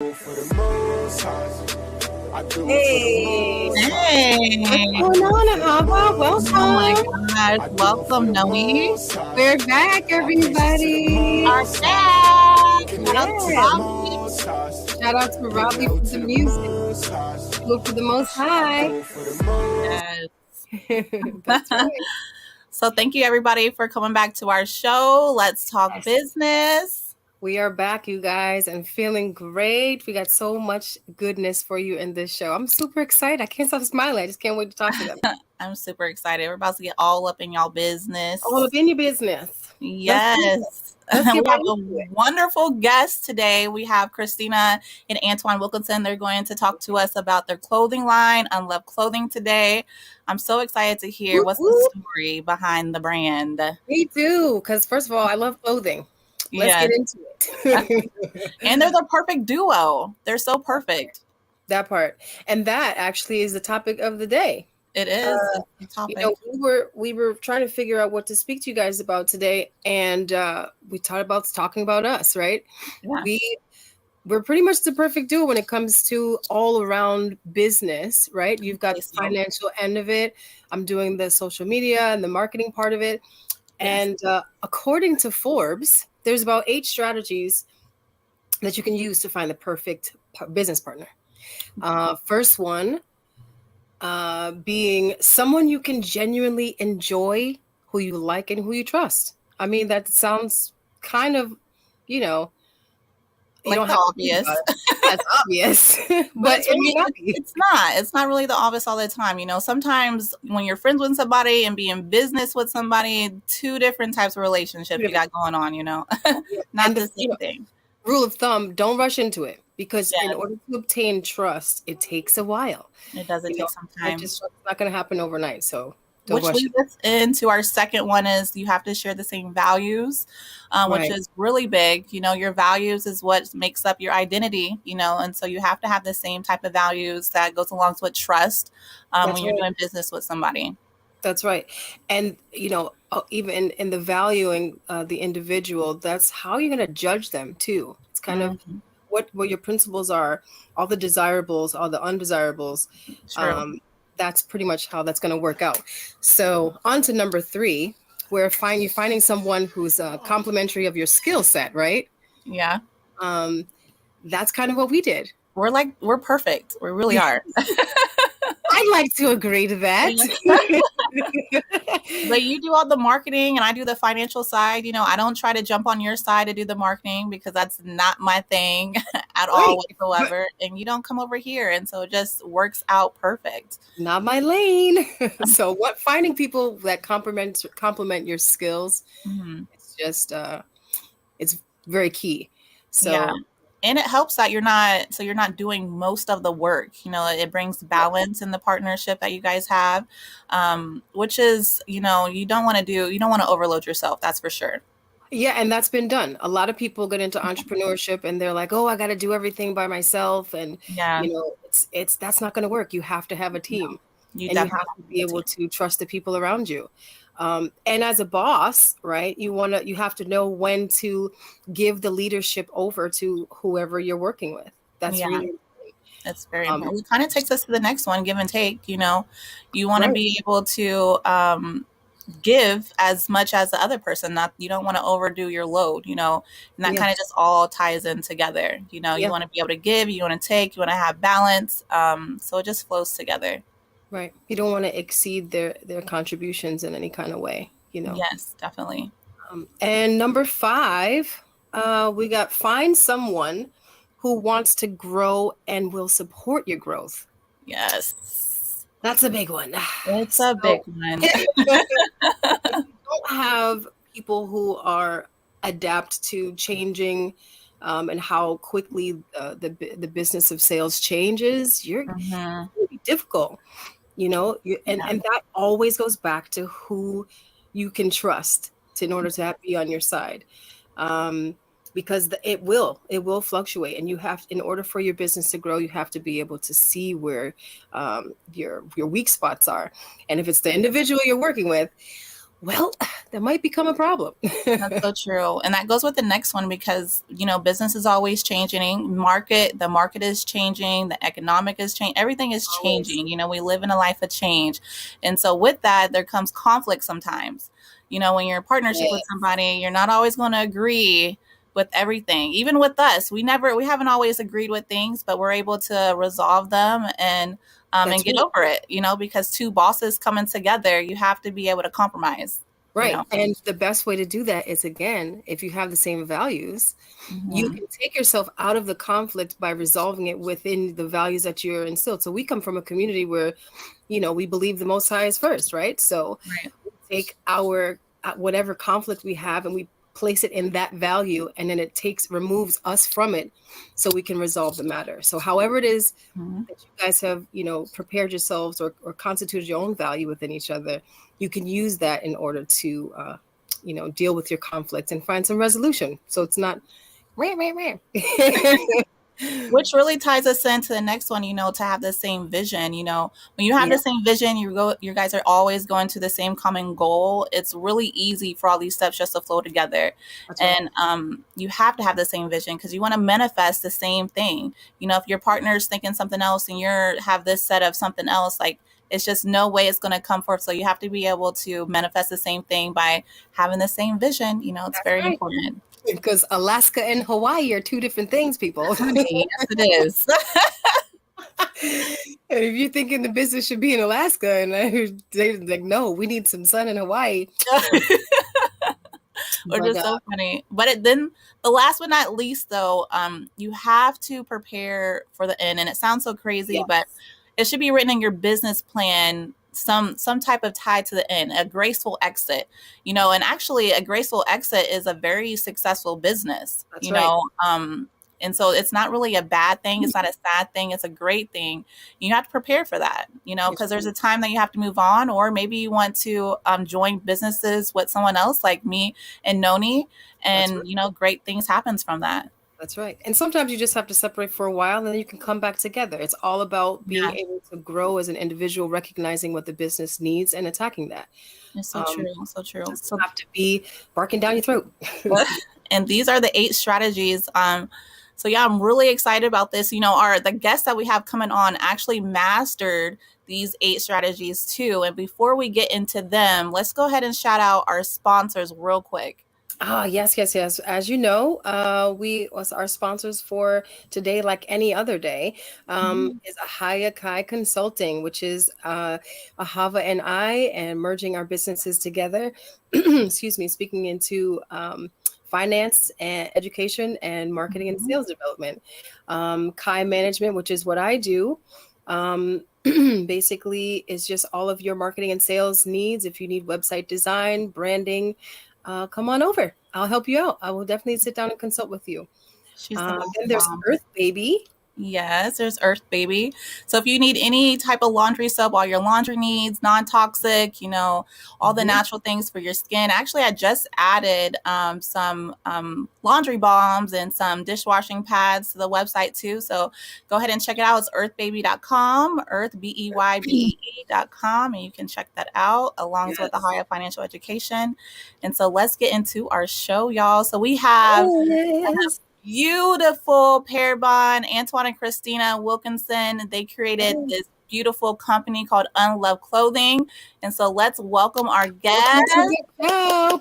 For the most high. I do it Hey, for the most high. what's Hey, going on, Ahava? oh my Welcome. gosh, I do it for welcome the Noni. most high. We're back, All praises to the everybody. Our most high. back. Give Shout it out up to to the Yes. Robbie. most high. Shout out to Give it Robbie up for to the the music. most high. Do it for the Most I High. do it for the most. Yes. That's right. So thank you everybody for coming back to our show. Let's talk Yes. business. We are back, you guys, and feeling great. We got so much goodness for you in this show. I'm super excited. I can't stop smiling. I just can't wait to talk to them. I'm super excited. We're about to get all up in y'all business. All up in your business. Yes. Let's We get have right a into it. wonderful guest today. We have Kristina and Antoine Wilkinson. They're going to talk to us about their clothing line, UnLoved Clothing, today. I'm so excited to hear Whoop, what's whoop. the story behind the brand. Me too, because first of all, I love clothing. Let's Yeah. get into it. And they're the perfect duo. They're so perfect. That part. And that actually is the topic of the day. It is. It's the You topic. know, we were trying to figure out what to speak to you guys about today, and we talking about us, right? Yeah. We're pretty much the perfect duo when it comes to all around business, right? You've got the So, financial end of it. I'm doing the social media and the marketing part of it. yes. And according to Forbes, there's about 8 strategies that you can use to find the perfect business partner. First one being someone you can genuinely enjoy, who you like, and who you trust. I mean, that sounds kind of, you know, you Like don't the have obvious. to think about it. That's obvious, But but it may not be. it's not. It's not really the obvious all the time. You know, sometimes when you're friends with somebody and be in business with somebody, two different types of relationships you got going on, you know. Not And the same thing. rule of thumb, don't rush into it, because in Yes. order to obtain trust, it takes a while. It doesn't take some time. It's not going to happen overnight. So don't Which rush leads us into our second one is you have to share the same values, which Right. is really big. You know, your values is what makes up your identity, you know, and so you have to have the same type of values that goes along with trust when you're right. doing business with somebody. That's right. And, even in the valuing the individual, that's how you're going to judge them too. It's kind of Mhm. what your principles are, all the desirables, all the undesirables. True. That's pretty much how that's going to work out. So on to number 3, where you're finding someone who's complimentary of your skill set, right? Yeah. That's kind of what we did. We're perfect. We really are. I'd like to agree to that. But you do all the marketing and I do the financial side. You know, I don't try to jump on your side to do the marketing because that's not my thing at all whatsoever. And you don't come over here. And so it just works out perfect. Not my lane. So finding people that complement your skills, Mm-hmm. it's just it's very key. So Yeah. And it helps that you're not doing most of the work. You know, it brings balance in the partnership that you guys have, which is, you know, you don't want to overload yourself. That's for sure. yeah, and that's been done. A lot of people get into entrepreneurship and they're like, "Oh, I got to do everything by myself," and Yeah. it's that's not going to work. You have to have a team, You and you definitely have to be able to trust the people around you. And as a boss, right, you have to know when to give the leadership over to whoever you're working with. That's Yeah. really It's very important. It kind of takes us to the next one, give and take. You know, you want Right. to be able to give as much as the other person. You don't want to overdo your load. You know, and that Yeah. kind of just all ties in together. You know, Yeah. you want to be able to give, you want to take, you want to have balance. So it just flows together. Right. You don't want to exceed their contributions in any kind of way, Yes, definitely. And number 5, we got find someone who wants to grow and will support your growth. Yes, That's a big one. it's a big one. Don't have people who are adapt to changing and how quickly the business of sales changes. Mhm. It's really difficult, and that always goes back to who you can trust in order to be on your side. Because it will fluctuate, and in order for your business to grow, you have to be able to see where your weak spots are. And if it's the individual you're working with, well, that might become a problem. That's so true. And that goes with the next one because, business is always changing. The market is changing, the economic is changing, everything is Always. changing. We live in a life of change. And so with that, there comes conflict sometimes. When you're in partnership with somebody, you're not always going to agree with everything. Even with us, we haven't always agreed with things, but we're able to resolve them and get over it, because two bosses coming together, you have to be able to compromise. Right. And the best way to do that is, again, if you have the same values, you can take yourself out of the conflict by resolving it within the values that you're instilled. So we come from a community where, we believe the Most High is first, right? So we take our whatever conflict we have and we place it in that value, and then it removes us from it so we can resolve the matter. So however it is that you guys have, prepared yourselves or constituted your own value within each other, you can use that in order to, deal with your conflict and find some resolution. So it's not which really ties us into the next one, to have the same vision. When you have the same vision, you guys are always going to the same common goal. It's really easy for all these steps just to flow together. That's right. And you have to have the same vision because you want to manifest the same thing. If your partner's thinking something else and you have this set of something else, like, it's just no way it's going to come forth. So you have to be able to manifest the same thing by having the same vision. It's very important. Because Alaska and Hawaii are two different things, people. Yes, it is. And if you're thinking the business should be in Alaska, and they're like, no, we need some sun in Hawaii. Which is so funny. But then the last but not least, though, you have to prepare for the end. And it sounds so crazy, but it should be written in your business plan, some type of tie to the end, a graceful exit, and actually a graceful exit is a very successful business. That's right. And so it's not really a bad thing. It's not a sad thing. It's a great thing. You have to prepare for that, because there's a time that you have to move on, or maybe you want to join businesses with someone else like me and Noni, and, great things happens from that. That's right. And sometimes you just have to separate for a while and then you can come back together. It's all about being able to grow as an individual, recognizing what the business needs and attacking that. It's so true. So true. You don't have to be barking down your throat. And these are the 8 strategies. So yeah, I'm really excited about this. The guests that we have coming on actually mastered these 8 strategies too. And before we get into them, let's go ahead and shout out our sponsors real quick. Yes. As you know, our sponsors for today, like any other day, is Ahava Kai Consulting, which is Ahava and I, and merging our businesses together. Excuse me, speaking into finance and education and marketing and sales development. Kai Management, which is what I do. Basically, is just all of your marketing and sales needs. If you need website design, branding, come on over. I'll help you out. I will definitely sit down and consult with you. Then there's Earth Baby. Yes, there's Earth Baby. So if you need any type of laundry soap, all your laundry needs, non-toxic, all the natural things for your skin. Actually, I just added some laundry balms and some dishwashing pads to the website too. So go ahead and check it out. It's earthbaby.com, earthbeye.com, and you can check that out along with the Higher Financial Education. And so let's get into our show, y'all. So we have beautiful pair bond, Antoine and Kristina Wilkinson. They created this beautiful company called UnLoved Clothing. And so let's welcome our guest. Hi,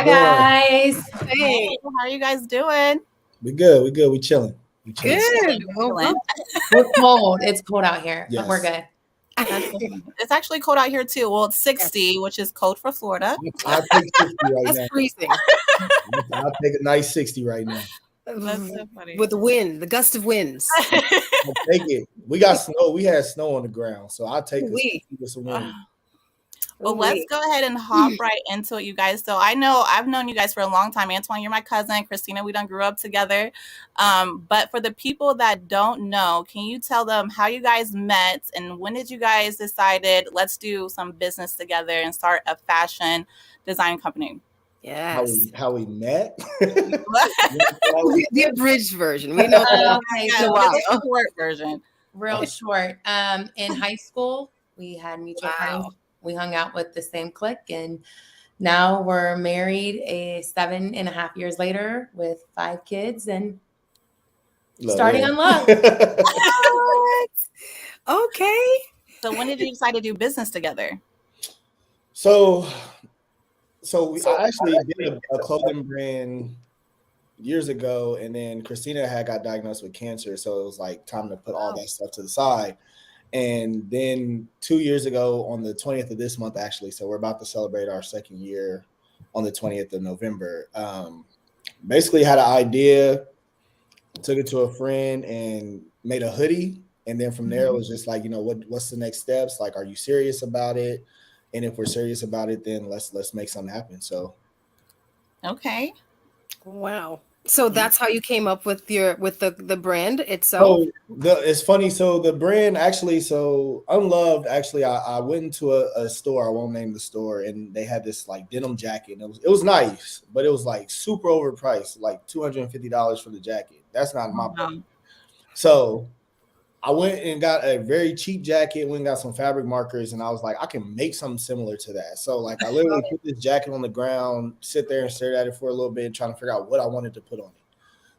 guys. Hey, how are you guys doing? We good. We chilling. Good. We're cold. It's cold out here, but we're good. It's actually cold out here too. Well, it's 60, which is cold for Florida. I'll take 60 right now. That's freezing. I'll take a nice 60 right now. That's so funny. With the wind, the gust of winds. I'll take it. We got snow. We had snow on the ground, so I'll take it with some wind. Well, let's go ahead and hop right into it, you guys. So I've known you guys for a long time. Antoine, you're my cousin. Kristina, we done grew up together. But for the people that don't know, can you tell them how you guys met and when did you guys decided let's do some business together and start a fashion design company? Yes. How we met? The abridged version. We know the short version. Real short. In high school, we had mutual friends. we hung out with the same clique, and now we're married 7.5 years later with 5 kids and starting UnLoved. Okay. So when did you decide to do business together? So I actually did a clothing brand years ago, and then Kristina had got diagnosed with cancer, so it was like time to put all that stuff to the side. And then 2 years ago, on the 20th of this month, actually, so we're about to celebrate our 2nd year on the 20th of November. Basically had an idea, took it to a friend, and made a hoodie. And then from there, it was just like, what's the next steps? Like, are you serious about it? And if we're serious about it, then let's make something happen. So, okay, wow. So that's how you came up with the brand itself. So it's funny. So the brand actually, so UnLoved, actually, I went into a store. I won't name the store, and they had this like denim jacket. And it was nice, but it was like super overpriced, like $250 for the jacket. That's not my budget. So I went and got a very cheap jacket, went and got some fabric markers, and I was like, I can make something similar to that. So like I literally put this jacket on the ground, sit there and stare at it for a little bit, trying to figure out what I wanted to put on it.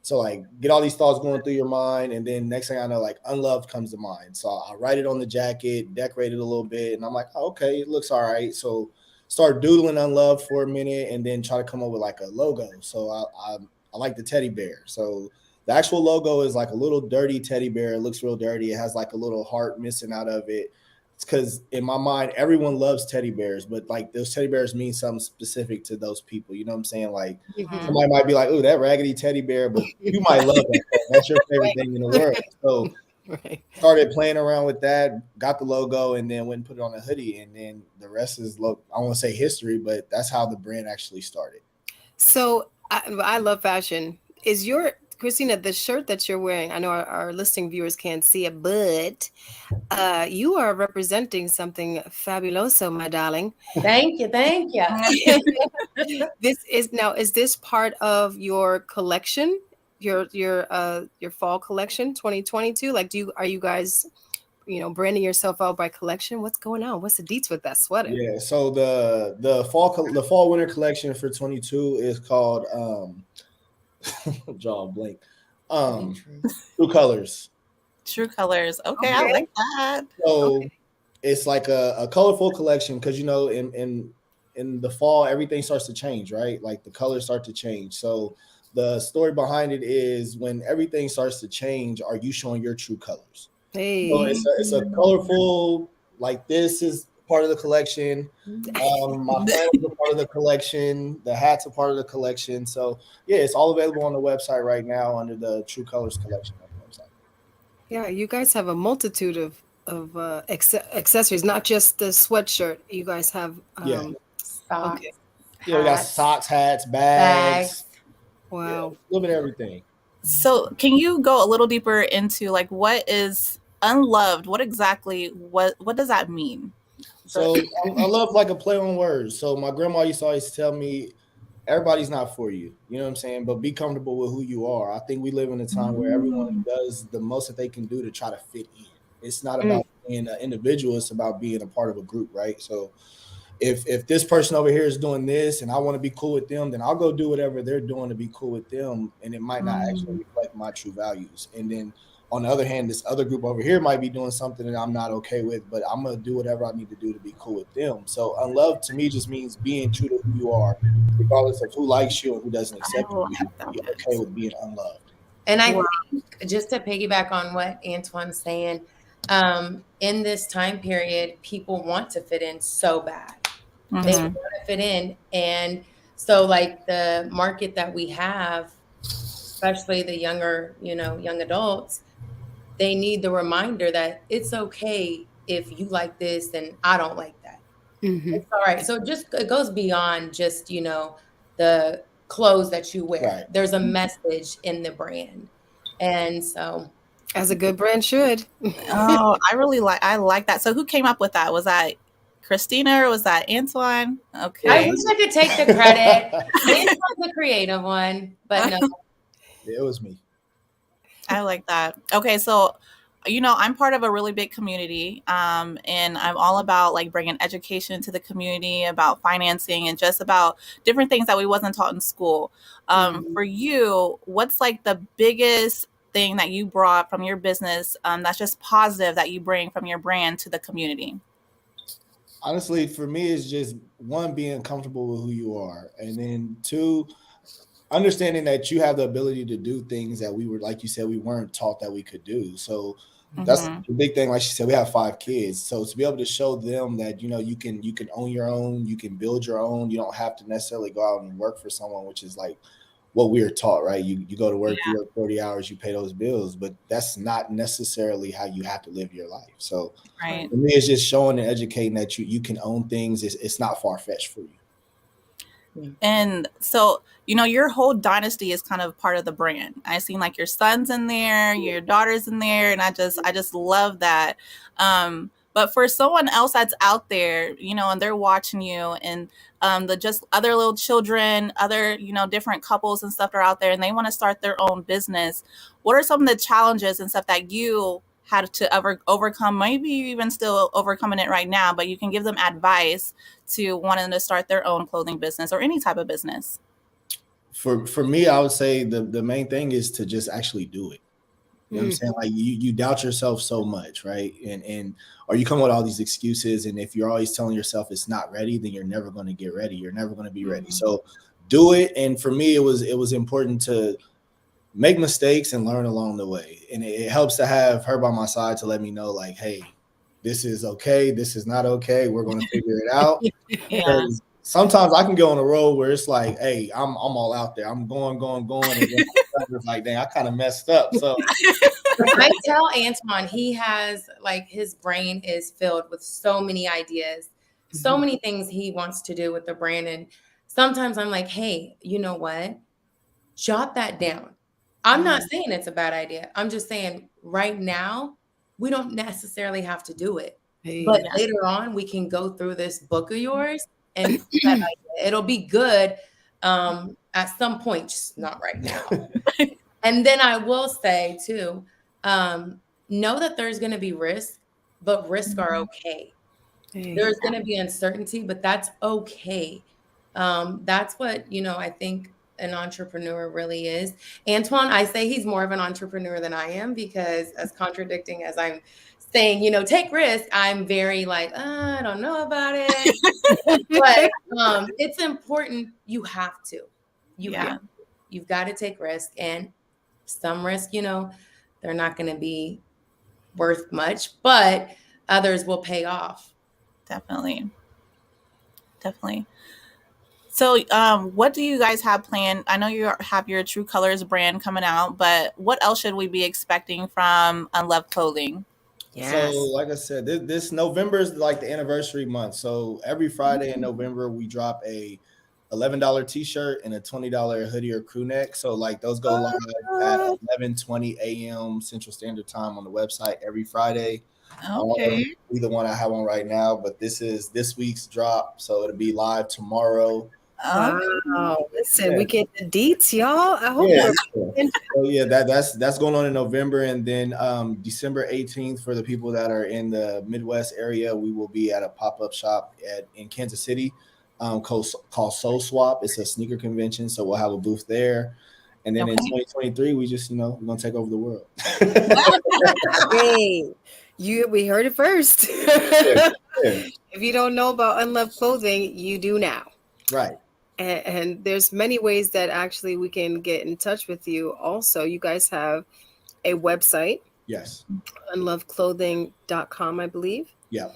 So like get all these thoughts going through your mind, and then next thing I know, like UnLoved comes to mind. So I write it on the jacket, decorate it a little bit, and I'm like, oh, okay, it looks all right. So start doodling UnLoved for a minute, and then try to come up with like a logo. So I like the teddy bear. So the actual logo is like a little dirty teddy bear. It looks real dirty. It has like a little heart missing out of it. It's because in my mind, everyone loves teddy bears, but like those teddy bears mean something specific to those people. You know what I'm saying? Like somebody might be like, oh, that raggedy teddy bear, but you might love that. That's your favorite thing in the world. So started playing around with that, got the logo, and then went and put it on a hoodie. And then the rest is, I won't say history, but that's how the brand actually started. So I love fashion. Is Kristina, the shirt that you're wearing, I know our listening viewers can't see it, but you are representing something fabuloso, my darling. Thank you. Is this part of your collection, your fall collection 2022? Like, are you guys, branding yourself out by collection? What's going on? What's the deets with that sweater? Yeah, so the fall winter collection for 22 is called draw a blank. True Colors. True Colors. Okay, I like that. So it's like a colorful collection because in the fall everything starts to change, right? Like the colors start to change. So the story behind it is when everything starts to change, are you showing your true colors? Hey. So it's a colorful, like this is part of the collection. My flannels are part of the collection. The hats are part of the collection. So yeah, it's all available on the website right now under the True Colors collection on the website. Yeah, you guys have a multitude of accessories, not just the sweatshirt. You guys have socks. Okay. Yeah, we got socks, hats, bags. Wow, a little bit of everything. So can you go a little deeper into like what is UnLoved? What does that mean? So I love like a play on words. So my grandma used to always tell me, everybody's not for you. You know what I'm saying? But be comfortable with who you are. I think we live in a time where everyone does the most that they can do to try to fit in. It's not about being an individual. It's about being a part of a group, right? So if this person over here is doing this and I want to be cool with them, then I'll go do whatever they're doing to be cool with them. And it might not actually reflect my true values. And then on the other hand, this other group over here might be doing something that I'm not okay with, but I'm going to do whatever I need to do to be cool with them. So UnLoved to me just means being true to who you are, regardless of who likes you and who doesn't accept you. Be okay with being unloved. And I think, just to piggyback on what Antoine's saying, in this time period, people want to fit in so bad. They want to fit in. And so like the market that we have, especially the younger, young adults, they need the reminder that it's okay if you like this and I don't like that. It's all right. So it goes beyond just, the clothes that you wear. Right. There's a message in the brand. And so as a good brand should. Oh, I like that. So who came up with that? Was that Kristina or was that Antoine? Okay. I wish I could take the credit. Antoine's the creative one, but no. Yeah, it was me. I like that. Okay, so I'm part of a really big community, and I'm all about like bringing education to the community about financing and just about different things that we wasn't taught in school. For you, what's like the biggest thing that you brought from your business, that's just positive that you bring from your brand to the community? Honestly, for me, it's just one, being comfortable with who you are, and then two, understanding that you have the ability to do things that we were, like you said, we weren't taught that we could do. So that's the big thing. Like she said, we have 5 kids, so to be able to show them that you can own your own, you can build your own. You don't have to necessarily go out and work for someone, which is like what we are taught, right? You go to work, you work 40 hours, you pay those bills, but that's not necessarily how you have to live your life. So Right. for me, it's just showing and educating that you can own things. It's not far-fetched for you. And so, your whole dynasty is kind of part of the brand. I seen like your son's in there, your daughter's in there, and I just love that. But for someone else that's out there, and they're watching you, and the just other little children, other, different couples and stuff are out there, and they want to start their own business. What are some of the challenges and stuff that you had to ever overcome? Maybe you even still overcoming it right now, but you can give them advice to wanting to start their own clothing business or any type of business. For me, I would say the main thing is to just actually do it. You know what I'm saying? Like you doubt yourself so much, right? And or you come up with all these excuses, and if you're always telling yourself it's not ready, then you're never going to get ready. You're never going to be ready. So do it. And for me, it was important to make mistakes and learn along the way. And it helps to have her by my side to let me know, like, hey, this is okay, this is not okay. We're going to figure it out. Because sometimes I can go on a road where it's like, hey, I'm all out there. I'm going. And then it's like, dang, I kind of messed up. So I tell Antoine, he has like, his brain is filled with so many ideas, so many things he wants to do with the brand. And sometimes I'm like, hey, you know what? Jot that down. I'm not saying it's a bad idea. I'm just saying right now, we don't necessarily have to do it. But later on, we can go through this book of yours and that idea. It'll be good at some point, just not right now. And then I will say too, know that there's going to be risk, but risks are okay. There's going to be uncertainty, but that's okay. That's what, I think an entrepreneur really is. Antoine, I say he's more of an entrepreneur than I am, because as contradicting as I'm saying, take risk, I'm very like, I don't know about it. But it's important. You have to. You've got to take risk, and some risk, they're not going to be worth much, but others will pay off. Definitely. So what do you guys have planned? I know you have your True Colors brand coming out, but what else should we be expecting from UnLoved Clothing? So like I said, this November is like the anniversary month. So every Friday in November, we drop a $11 t-shirt and a $20 hoodie or crew neck. So like those go live at 11:20 a.m. Central Standard Time on the website every Friday. Okay. Either one I have on right now, but this is this week's drop, so it'll be live tomorrow. Wow! Listen, we get the deets, y'all. I hope. So that's going on in November, and then December 18th for the people that are in the Midwest area, we will be at a pop-up shop in Kansas City called Soul Swap. It's a sneaker convention, so we'll have a booth there. And then in 2023, we just we're gonna take over the world. Hey, we heard it first. If you don't know about UnLoved Clothing, you do now. Right. And there's many ways that actually we can get in touch with you. Also, you guys have a website. Yes. UnLovedClothing.com, I believe. Yeah.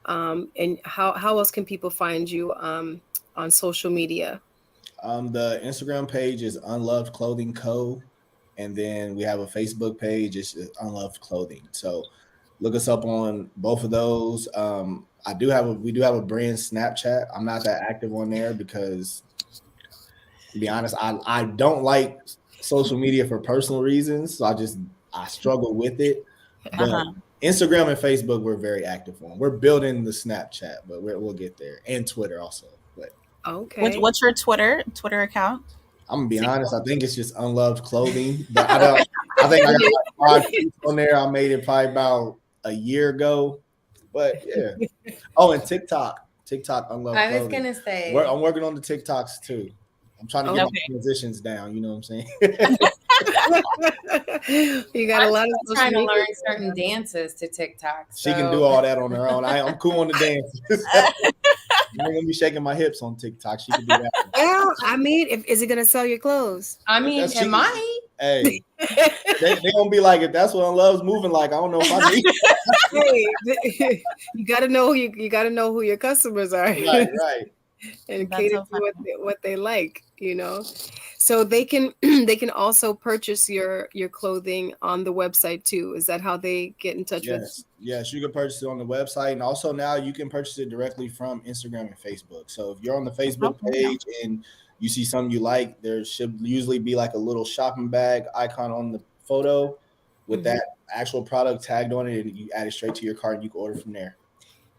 And how else can people find you on social media? The Instagram page is UnLoved Clothing Co. And then we have a Facebook page. It's UnLoved Clothing. So look us up on both of those. We do have a brand Snapchat. I'm not that active on there because, to be honest, I don't like social media for personal reasons. So I struggle with it. But Instagram and Facebook we're very active on. We're building the Snapchat, but we'll get there, and Twitter also. But what's your Twitter account? I'm gonna be honest. I think it's just UnLoved Clothing, but I I think I got like 5 tweets on there. I made it probably about a year ago. But yeah. Oh, and TikTok, UnLoved I was Clothing. gonna say, I'm working on the TikToks too. I'm trying to get my transitions down. You know what I'm saying? You got a lot of I'm trying to learn certain dances to TikTok. She can do all that on her own. I'm cool on the dances. I'm gonna be shaking my hips on TikTok. She can do that. Well, I mean, is it gonna sell your clothes? I mean, it might. Hey, they gonna be like, if that's what UnLoved's moving like, I don't know if I need. Hey, you gotta know you gotta know who your customers are. Right. And That's cater so to what they like, so they can they can also purchase your clothing on the website too. Is that how they get in touch with? Yes, you can purchase it on the website, and also now you can purchase it directly from Instagram and Facebook. So if you're on the Facebook page and you see something you like, there should usually be like a little shopping bag icon on the photo with that actual product tagged on it, and you add it straight to your cart and you can order from there.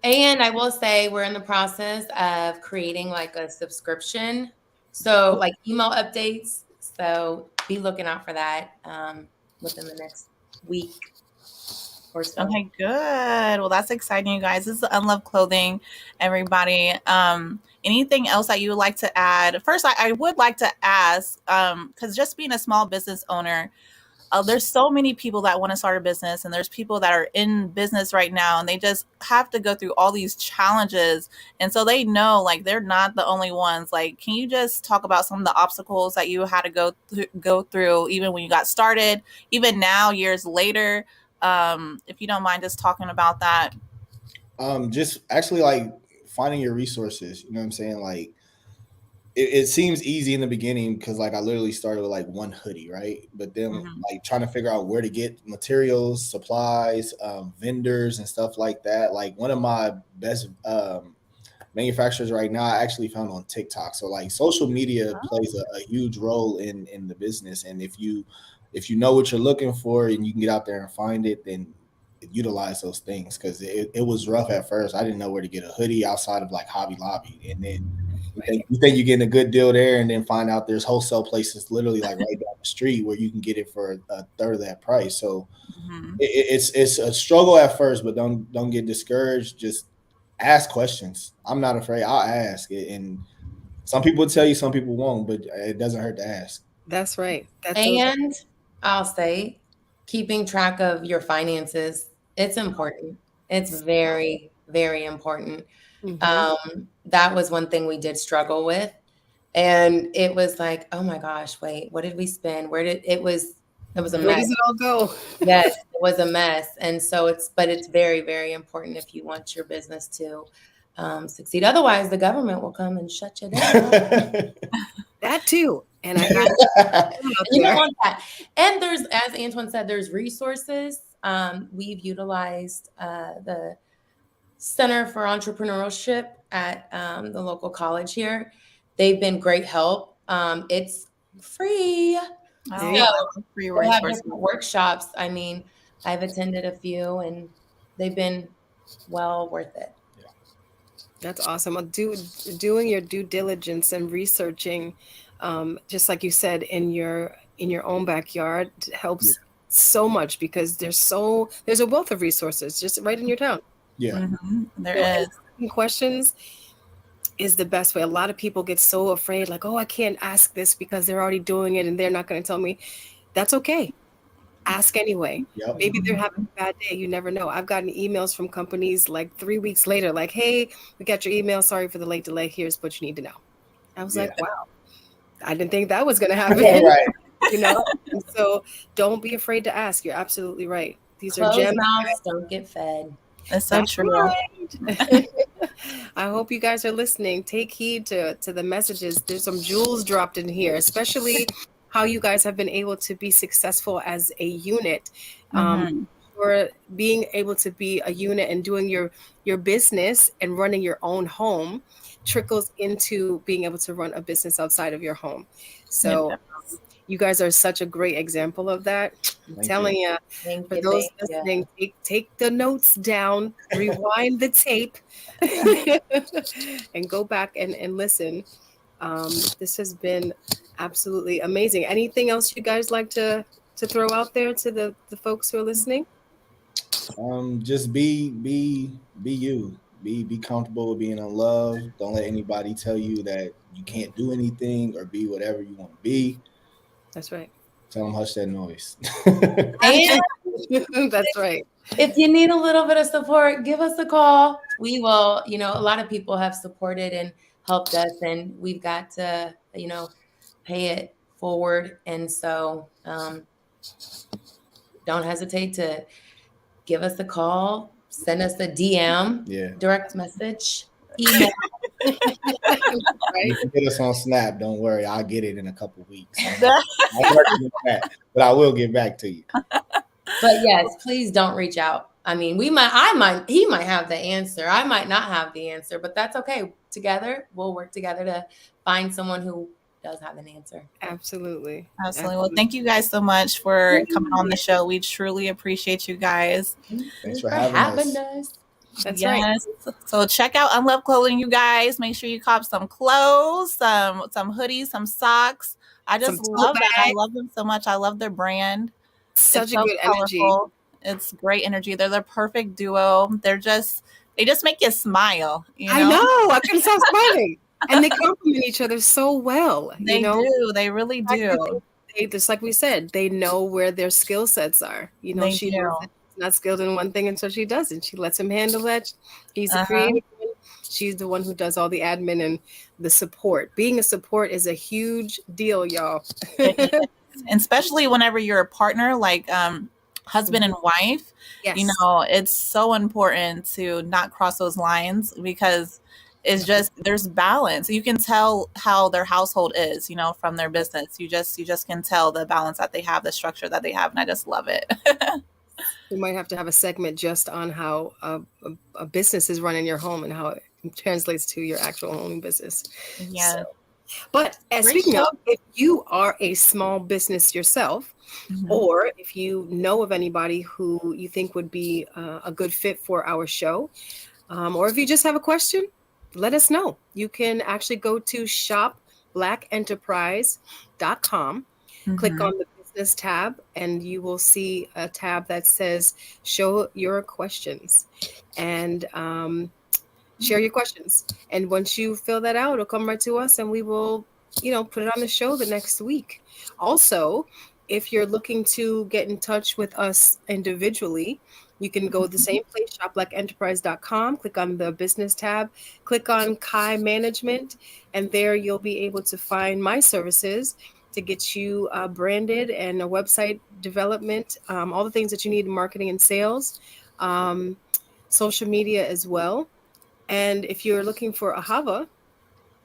And I will say we're in the process of creating like a subscription. So like email updates. So be looking out for that within the next week or so. Okay, good. Well, that's exciting, you guys. This is UnLoved Clothing, everybody. Anything else that you would like to add? First, I would like to ask, because just being a small business owner, there's so many people that want to start a business, and there's people that are in business right now, and they just have to go through all these challenges. And so they know, like, they're not the only ones. Like, can you just talk about some of the obstacles that you had to go through, even when you got started, even now, years later? If you don't mind just talking about that. Just actually like finding your resources. You know what I'm saying? Like, it seems easy in the beginning because like I literally started with like one hoodie, right? But then like trying to figure out where to get materials, supplies, vendors and stuff like that. Like one of my best manufacturers right now I actually found on TikTok. So like social media plays a huge role in the business. And if you know what you're looking for and you can get out there and find it, then utilize those things, because it was rough at first. I didn't know where to get a hoodie outside of like Hobby Lobby, and then you think you're getting a good deal there, and then find out there's wholesale places literally like right down the street where you can get it for a third of that price. So it's a struggle at first, but don't get discouraged. Just ask questions. I'm not afraid. I'll ask it, and some people will tell you, some people won't, but it doesn't hurt to ask. That's right. And I'll say, keeping track of your finances, it's important. It's very, very important. That was one thing we did struggle with. And it was like, oh my gosh, wait, what did we spend? It was a mess. Where does it all go? Yes, it was a mess. And so it's very, very important if you want your business to succeed. Otherwise, the government will come and shut you down. That too. And I you don't want that. And there's, as Antoine said, there's resources. We've utilized the Center for Entrepreneurship at the local college here. They've been great help. It's free. Free they have different workshops. I mean, I've attended a few, and they've been well worth it. That's awesome. Doing your due diligence and researching, just like you said, in your own backyard helps so much, because there's a wealth of resources just right in your town. There is. Asking questions is the best way. A lot of people get so afraid, like, oh, I can't ask this because they're already doing it and they're not going to tell me. That's okay. Ask anyway. Maybe they're having a bad day. You never know. I've gotten emails from companies like 3 weeks later, like, hey, we got your email. Sorry for the late delay. Here's what you need to know. I was like, wow, I didn't think that was going to happen. Right. And so don't be afraid to ask. You're absolutely right. These are closed mouths don't get fed. That's so true. Right. I hope you guys are listening. Take heed to the messages. There's some jewels dropped in here, especially how you guys have been able to be successful as a unit. For being able to be a unit and doing your business and running your own home trickles into being able to run a business outside of your home. So you guys are such a great example of that. I'm telling you, for those listening, take the notes down, rewind the tape, and go back and listen. This has been absolutely amazing. Anything else you guys like to to throw out there to the folks who are listening? Just be you. Be comfortable with being unloved. Don't let anybody tell you that you can't do anything or be whatever you want to be. That's right. Tell them hush that noise. And That's right. if you need a little bit of support, give us a call. We will, a lot of people have supported and helped us, and we've got to, pay it forward. And so don't hesitate to give us a call, send us a DM, direct message, email. You can get us on Snap. Don't worry, I'll get it in a couple weeks. I'm working on that, but I will get back to you. But yes, please don't reach out. I mean, he might have the answer. I might not have the answer, but that's okay. Together, we'll work together to find someone who does have an answer. Absolutely. Well, thank you guys so much for coming on the show. We truly appreciate you guys. Thanks for having us. That's right. So check out UnLoved Clothing, you guys. Make sure you cop some clothes, some hoodies, some socks. I just love that. I love them so much. I love their brand. Such a good energy. It's great energy. They're the perfect duo. They just make you smile. I know. I couldn't stop smiling. And they complement each other so well. They do. They really do. They, just like we said, they know where their skill sets are. She's not skilled in one thing, and so she doesn't. She lets him handle that. He's the creative one. She's the one who does all the admin and the support. Being a support is a huge deal, y'all. And especially whenever you're a partner, like husband and wife, yes. It's so important to not cross those lines, because it's just, there's balance. You can tell how their household is, from their business. You just can tell the balance that they have, the structure that they have. And I just love it. We might have to have a segment just on how a business is run in your home and how it translates to your actual home business. Yeah. So, but speaking of, if you are a small business yourself, or if you know of anybody who you think would be a good fit for our show, or if you just have a question, let us know. You can actually go to shopblackenterprise.com, click on the business tab, and you will see a tab that says show your questions, and share your questions. And once you fill that out, it'll come right to us, and we will, put it on the show the next week. Also, if you're looking to get in touch with us individually, you can go to the same place, shopblackenterprise.com, click on the business tab, click on Kai Management, and there you'll be able to find my services to get you branded and a website development, all the things that you need in marketing and sales, social media as well. And if you're looking for Ahava,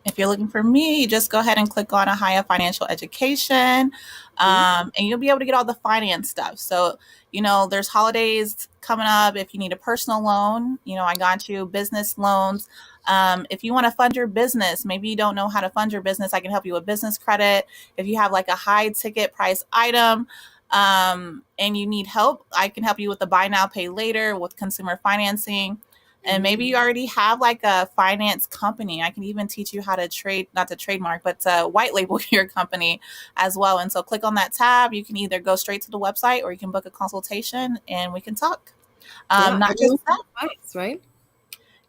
if you're looking for me, you just go ahead and click on Ahava Financial Education, and you'll be able to get all the finance stuff. So, there's holidays coming up. If you need a personal loan, I got you. Business loans. If you want to fund your business, maybe you don't know how to fund your business, I can help you with business credit. If you have like a high ticket price item, and you need help, I can help you with the buy now, pay later with consumer financing. And maybe you already have like a finance company. I can even teach you how to not to trademark, but to white label your company as well. And so click on that tab. You can either go straight to the website, or you can book a consultation and we can talk. Not just that, right?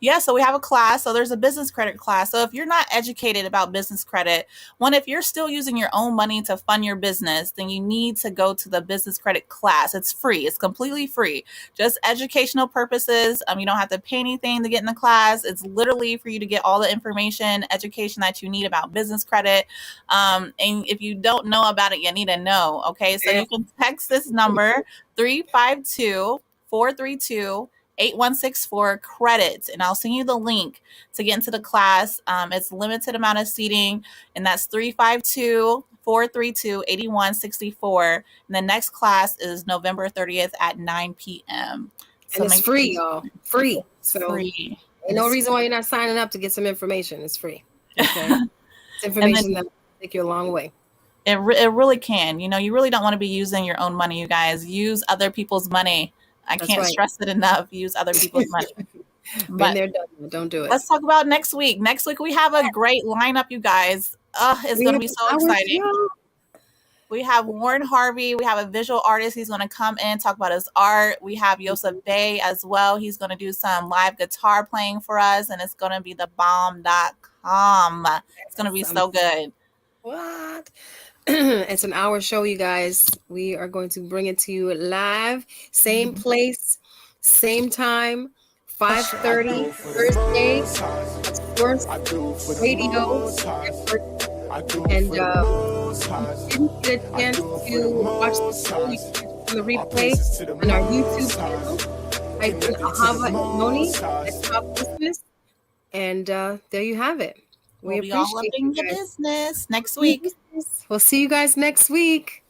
Yeah, so we have a class. So there's a business credit class. So if you're not educated about business credit, if you're still using your own money to fund your business, then you need to go to the business credit class. It's free. It's completely free. Just educational purposes. You don't have to pay anything to get in the class. It's literally for you to get all the information, education that you need about business credit. And if you don't know about it, you need to know. Okay, so you can text this number 352-432-8164 credits, and I'll send you the link to get into the class. It's limited amount of seating, and that's 352-432-8164. And the next class is November 30th at 9 p.m. So and it's free, y'all. Free. So free. Ain't no reason why you're not signing up to get some information. It's free. Okay. It's information that will take you a long way. It really can. You really don't want to be using your own money, you guys. Use other people's money. I can't stress it enough. Use other people's money. But don't do it. Let's talk about next week. Next week we have a great lineup, you guys. It's going to be so exciting. We have Warren Harvey. We have a visual artist. He's going to come in, talk about his art. We have Yosef Bey as well. He's going to do some live guitar playing for us, and it's going to be the bomb.com. It's going to be so good. What? It's an hour show, you guys. We are going to bring it to you live, same place, same time, 5:30 Thursday, Source Radio Network. And if you didn't get a chance to watch the show, you can on the replay on our YouTube channel. Type in Ahava and Noni at Top Business, and there you have it. We'll be all up in your business next week. We'll see you guys next week.